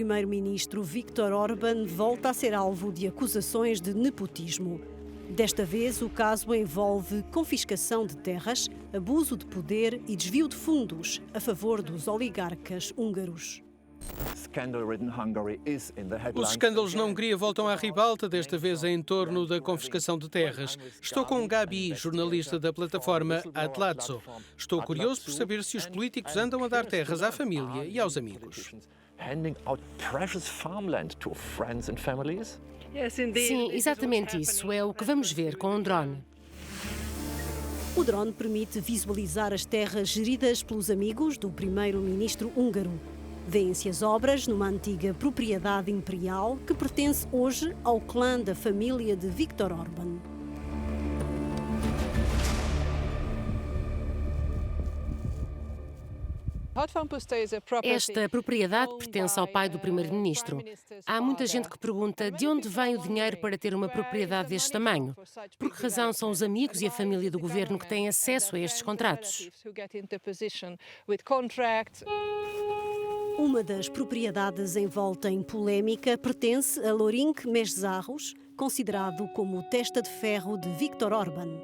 primeiro-ministro Viktor Orbán volta a ser alvo de acusações de nepotismo. Desta vez, o caso envolve confiscação de terras, abuso de poder e desvio de fundos a favor dos oligarcas húngaros. Os escândalos na Hungria voltam à ribalta, desta vez em torno da confiscação de terras. Estou com Gabi, jornalista da plataforma Atlazzo. Estou curioso por saber se os políticos andam a dar terras à família e aos amigos. Sim, exatamente isso. É o que vamos ver com um drone. O drone permite visualizar as terras geridas pelos amigos do primeiro-ministro húngaro. Vêem-se as obras numa antiga propriedade imperial que pertence hoje ao clã da família de Viktor Orbán. Esta propriedade pertence ao pai do primeiro-ministro. Há muita gente que pergunta de onde vem o dinheiro para ter uma propriedade deste tamanho. Por que razão são os amigos e a família do governo que têm acesso a estes contratos? Uma das propriedades envolta em polémica pertence a Lorink Meszaros, considerado como testa de ferro de Viktor Orbán.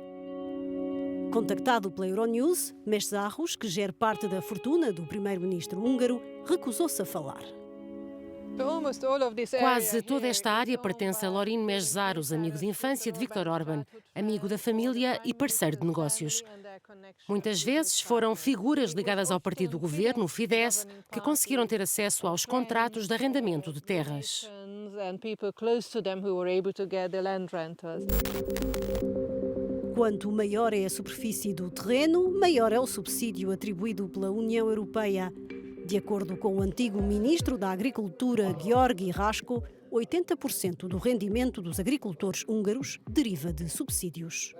Contactado pela Euronews, Meszaros, que gera parte da fortuna do primeiro-ministro húngaro, recusou-se a falar. Quase toda esta área pertence a Lorin Meszaros, amigo de infância de Viktor Orbán, amigo da família e parceiro de negócios. Muitas vezes foram figuras ligadas ao partido do governo, o Fidesz, que conseguiram ter acesso aos contratos de arrendamento de terras. Quanto maior é a superfície do terreno, maior é o subsídio atribuído pela União Europeia. De acordo com o antigo ministro da Agricultura, György Rasko, 80% do rendimento dos agricultores húngaros deriva de subsídios.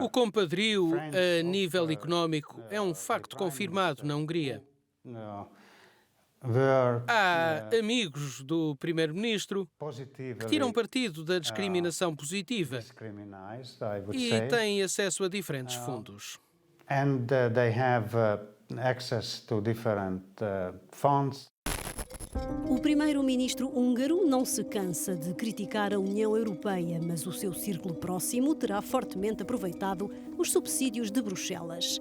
O compadrio a nível económico é um facto confirmado na Hungria. Há amigos do primeiro-ministro que tiram partido da discriminação positiva e têm acesso a diferentes fundos. O primeiro-ministro húngaro não se cansa de criticar a União Europeia, mas o seu círculo próximo terá fortemente aproveitado os subsídios de Bruxelas.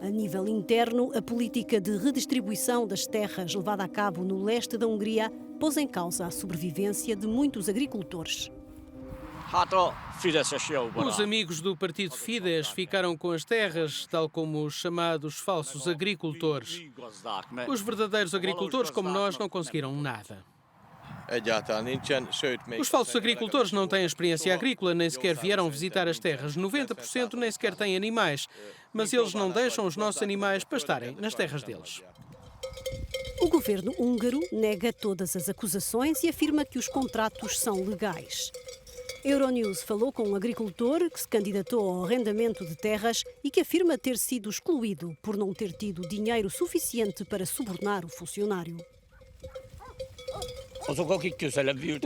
A nível interno, a política de redistribuição das terras levada a cabo no leste da Hungria pôs em causa a sobrevivência de muitos agricultores. Os amigos do partido Fidesz ficaram com as terras, tal como os chamados falsos agricultores. Os verdadeiros agricultores, como nós, não conseguiram nada. Os falsos agricultores não têm experiência agrícola, nem sequer vieram visitar as terras. 90% nem sequer têm animais, mas eles não deixam os nossos animais pastarem nas terras deles. O governo húngaro nega todas as acusações e afirma que os contratos são legais. Euronews falou com um agricultor que se candidatou ao arrendamento de terras e que afirma ter sido excluído por não ter tido dinheiro suficiente para subornar o funcionário.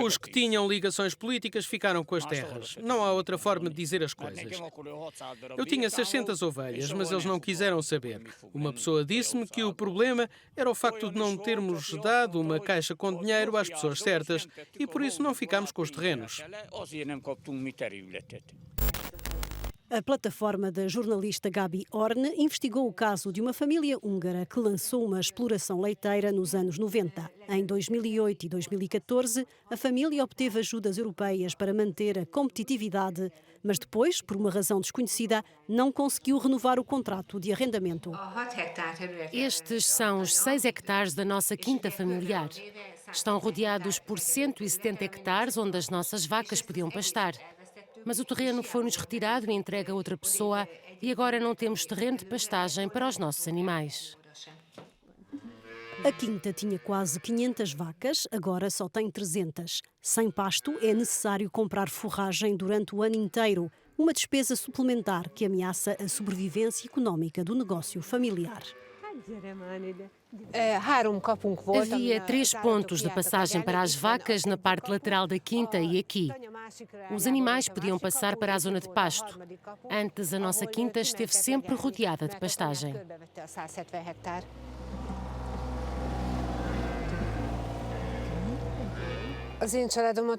Os que tinham ligações políticas ficaram com as terras. Não há outra forma de dizer as coisas. Eu tinha 600 ovelhas, mas eles não quiseram saber. Uma pessoa disse-me que o problema era o facto de não termos dado uma caixa com dinheiro às pessoas certas e por isso não ficámos com os terrenos. A plataforma da jornalista Gabi Orne investigou o caso de uma família húngara que lançou uma exploração leiteira nos anos 90. Em 2008 e 2014, a família obteve ajudas europeias para manter a competitividade, mas depois, por uma razão desconhecida, não conseguiu renovar o contrato de arrendamento. Estes são os 6 hectares da nossa quinta familiar. Estão rodeados por 170 hectares onde as nossas vacas podiam pastar. Mas o terreno foi-nos retirado e entregue a outra pessoa e agora não temos terreno de pastagem para os nossos animais. A quinta tinha quase 500 vacas, agora só tem 300. Sem pasto, é necessário comprar forragem durante o ano inteiro, uma despesa suplementar que ameaça a sobrevivência económica do negócio familiar. Havia 3 pontos de passagem para as vacas na parte lateral da quinta e aqui. Os animais podiam passar para a zona de pasto. Antes, a nossa quinta esteve sempre rodeada de pastagem.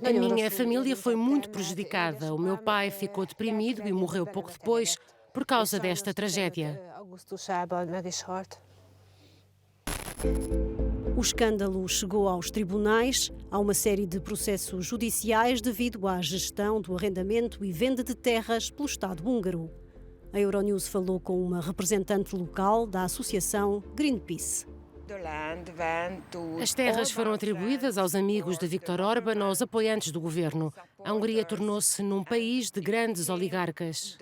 A minha família foi muito prejudicada. O meu pai ficou deprimido e morreu pouco depois por causa desta tragédia. O escândalo chegou aos tribunais. Há uma série de processos judiciais devido à gestão do arrendamento e venda de terras pelo Estado húngaro. A Euronews falou com uma representante local da associação Greenpeace. As terras foram atribuídas aos amigos de Viktor Orbán, aos apoiantes do governo. A Hungria tornou-se num país de grandes oligarcas.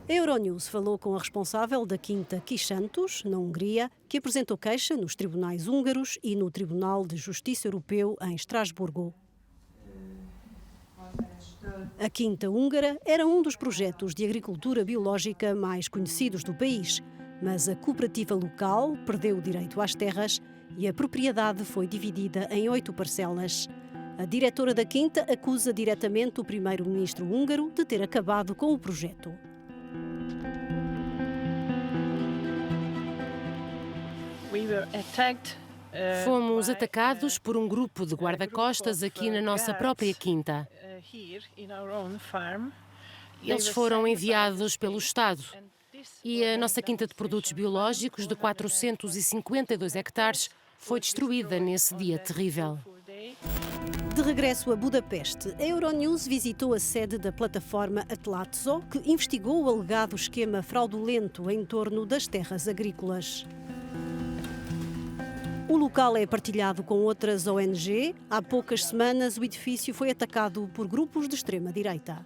A Euronews falou com a responsável da Quinta Kisantos, na Hungria, que apresentou queixa nos tribunais húngaros e no Tribunal de Justiça Europeu em Estrasburgo. A Quinta Húngara era um dos projetos de agricultura biológica mais conhecidos do país, mas a cooperativa local perdeu o direito às terras e a propriedade foi dividida em 8 parcelas. A diretora da Quinta acusa diretamente o primeiro-ministro húngaro de ter acabado com o projeto. Fomos atacados por um grupo de guarda-costas aqui na nossa própria quinta. Eles foram enviados pelo Estado. E a nossa quinta de produtos biológicos, de 452 hectares, foi destruída nesse dia terrível. De regresso a Budapeste, a Euronews visitou a sede da plataforma Atlátszó, que investigou o alegado esquema fraudulento em torno das terras agrícolas. O local é partilhado com outras ONG. Há poucas semanas, o edifício foi atacado por grupos de extrema-direita.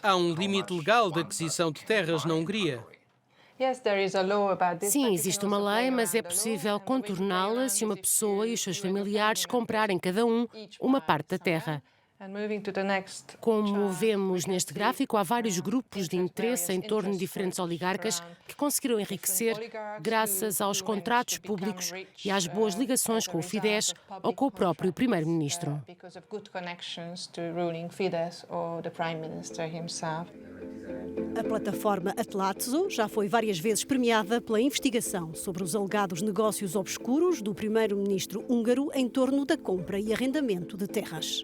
Há um limite legal de aquisição de terras na Hungria. Sim, existe uma lei, mas é possível contorná-la se uma pessoa e os seus familiares comprarem cada um uma parte da terra. Como vemos neste gráfico, há vários grupos de interesse em torno de diferentes oligarcas que conseguiram enriquecer graças aos contratos públicos e às boas ligações com o Fidesz ou com o próprio primeiro-ministro. A plataforma Atlátszó já foi várias vezes premiada pela investigação sobre os alegados negócios obscuros do primeiro-ministro húngaro em torno da compra e arrendamento de terras.